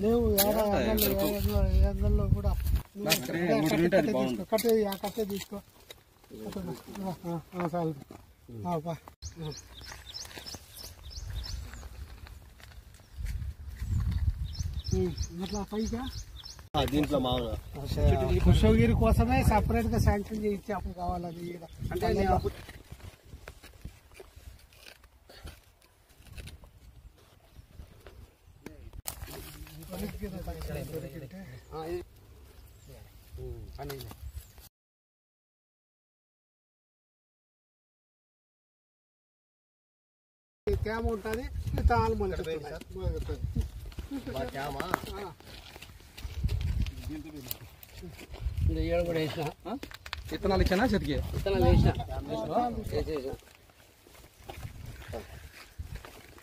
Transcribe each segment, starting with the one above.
లేవు ఎంగల్లో కూడా కట్టే తీసుకో చాలు అట్లా పైగా దీంట్లో మామూలుగా కృష్ణగిరి కోసమే సపరేట్ గా శాంక్షన్ చేయించి అప్పుడు కావాలని అంటే తేమ ఉంటుంది తాను కూడా వేసిన విత్తనాలు ఇచ్చానా చెతికి విత్తనాలు వేసిన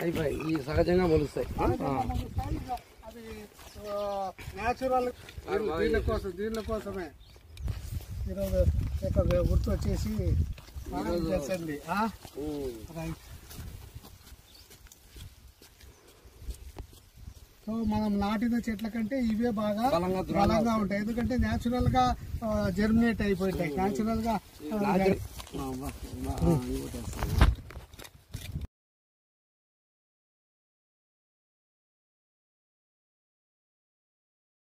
అయిపోయి ఈ సహజంగా మొలుస్తాయి అది న్యాచురల్ దీనిల కోసమే ఈరోజు గుర్తు వచ్చేసి చేసండి సో మనం నాటిన చెట్ల కంటే ఇవే బాగా బలంగా ఉంటాయి ఎందుకంటే న్యాచురల్ గా జర్మినేట్ అయిపోయింటాయి న్యాచురల్ గా